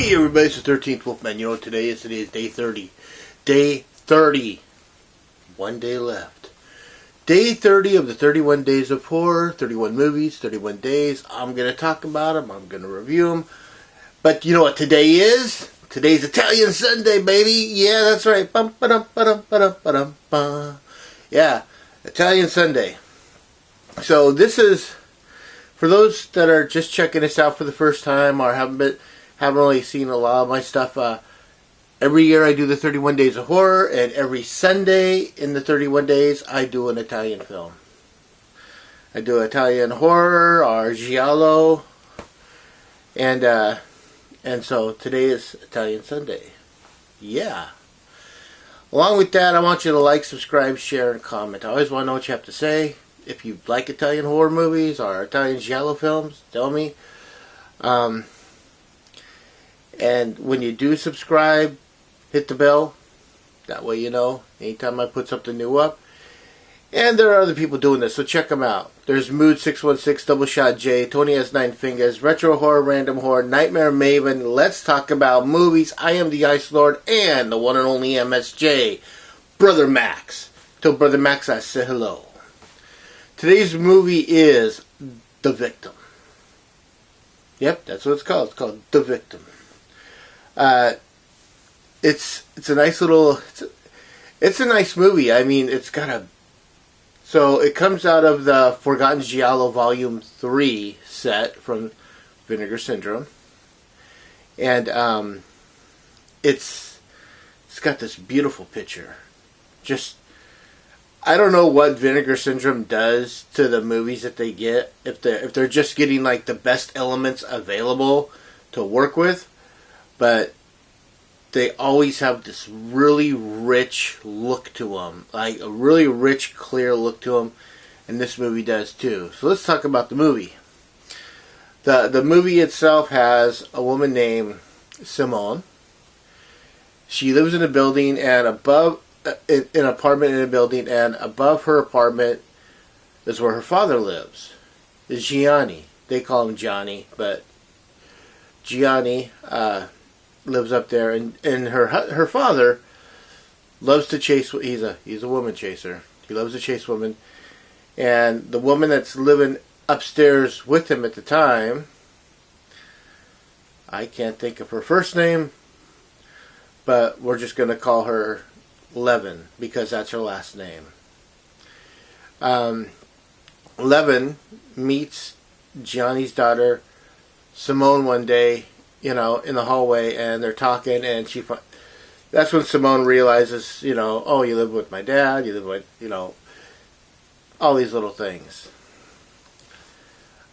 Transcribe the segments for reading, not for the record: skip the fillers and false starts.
Hey everybody, it's the 13th Wolfman. You know what today is? Today is day 30. Day 30. 1 day left. Day 30 of the 31 days of horror. 31 movies, 31 days. I'm going to talk about them. I'm going to review them. But you know what today is? Today's Italian Sunday, baby. Yeah, that's right. Bum, ba-dum, ba-dum, ba-dum, ba-dum, ba. Yeah, Italian Sunday. So this is, for those that are just checking this out for the first time or haven't really seen a lot of my stuff, every year I do the 31 Days of Horror, and every Sunday in the 31 days I do an Italian film. I do Italian horror or Giallo, and so today is Italian Sunday. Yeah. Along with that, I want you to like, subscribe, share, and comment. I always want to know what you have to say. If you like Italian horror movies or Italian Giallo films, tell me. And when you do subscribe, hit the bell. That way you know anytime I put something new up. And there are other people doing this, so check them out. There's Mood616, Double Shot J, Tony has 9 Fingers, Retro Horror, Random Horror, Nightmare Maven, Let's Talk About Movies, I Am the Ice Lord, and the one and only MSJ, Brother Max. Tell Brother Max I say hello. Today's movie is The Victim. Yep, that's what it's called. It's called The Victim. It's a nice little, it's a nice movie. I mean, it's got a, so it comes out of the Forgotten Giallo Volume 3 set from Vinegar Syndrome. And it's got this beautiful picture. Just, I don't know what Vinegar Syndrome does to the movies that they get, if they're just getting like the best elements available to work with, but they always have this really rich look to them, like a really rich, clear look to them, and this movie does too. So let's talk about the movie. The movie itself has a woman named Simone. She lives in a building, and above an apartment in a building, and above her apartment is where her father lives. Is Gianni. They call him Johnny, but Gianni lives up there, and her father loves to chase. He's a woman chaser. He loves to chase women, and the woman that's living upstairs with him at the time, I can't think of her first name, but we're just going to call her Levin, because that's her last name. Levin meets Johnny's daughter, Simone, one day, in the hallway, and they're talking, and that's when Simone realizes, oh, you live with my dad, you live with, all these little things.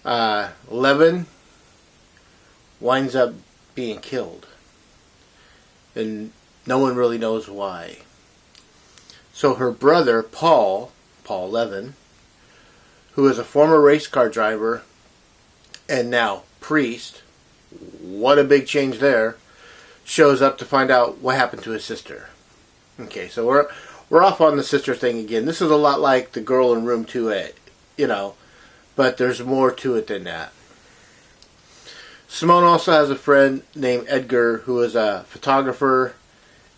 Levin winds up being killed, and no one really knows why. So her brother, Paul Levin, who is a former race car driver and now priest, what a big change there, shows up to find out what happened to his sister. Okay, so we're off on the sister thing again. This is a lot like the girl in room 2A, but there's more to it than that. Simone also has a friend named Edgar, who is a photographer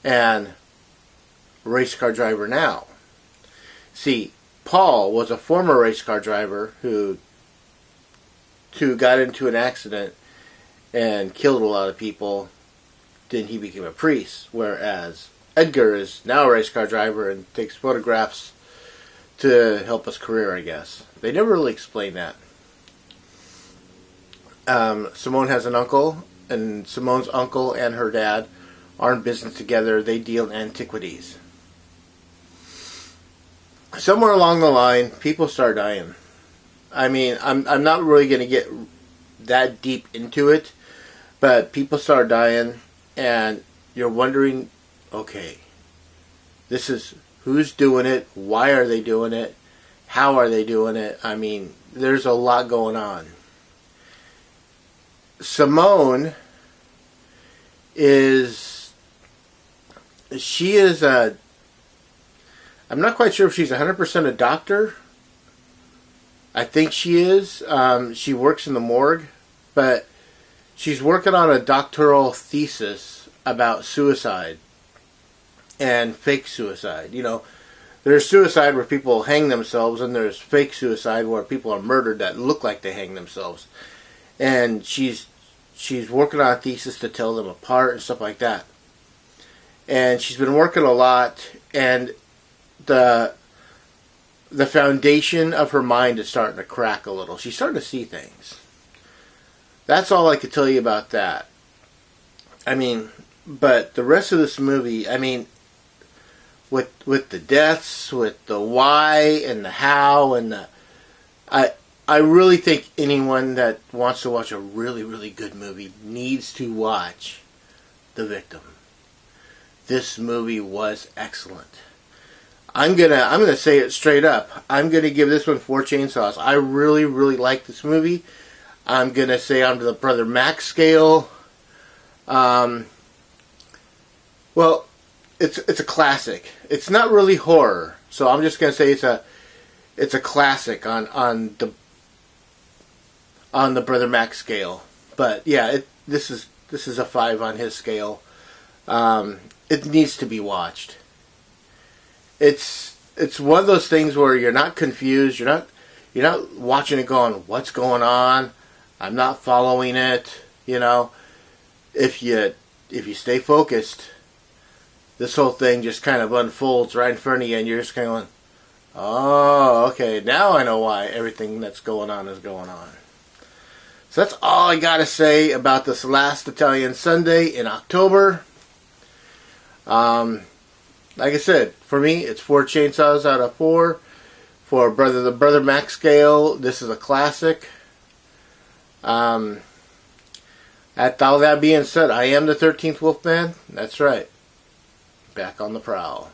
and race car driver now. See, Paul was a former race car driver who got into an accident and killed a lot of people. Then he became a priest, whereas Edgar is now a race car driver and takes photographs to help his career, I guess. They never really explain that. Simone has an uncle, and Simone's uncle and her dad are in business together. They deal in antiquities. Somewhere along the line, people start dying. I mean, I'm not really going to get that deep into it, but people start dying, and you're wondering, okay, this is, who's doing it? Why are they doing it? How are they doing it? I mean, there's a lot going on. Simone she is a, I'm not quite sure if she's 100% a doctor. I think she is. She works in the morgue, but she's working on a doctoral thesis about suicide and fake suicide. You know, there's suicide where people hang themselves, and there's fake suicide where people are murdered that look like they hang themselves. And she's working on a thesis to tell them apart and stuff like that. And she's been working a lot, and the foundation of her mind is starting to crack a little. She's starting to see things. That's all I could tell you about that. I mean, but the rest of this movie, I mean, with the deaths, with the why and the how, and the, I really think anyone that wants to watch a really, really good movie needs to watch The Victim. This movie was excellent. I'm gonna say it straight up. I'm gonna give this one 4 chainsaws. I really, really like this movie. I'm gonna say on the Brother Max scale. Well, it's a classic. It's not really horror, so I'm just gonna say it's a classic on the Brother Max scale. But yeah, this is a 5 on his scale. It needs to be watched. It's one of those things where you're not confused. You're not watching it going, what's going on? I'm not following it. You know, if you stay focused, this whole thing just kind of unfolds right in front of you, and you're just kind of going, oh, okay, now I know why everything that's going on is going on. So that's all I got to say about this last Italian Sunday in October. Like I said, for me, it's 4 chainsaws out of 4. For the Brother Max scale, this is a classic. All that being said, I am the 13th Wolfman. That's right. Back on the prowl.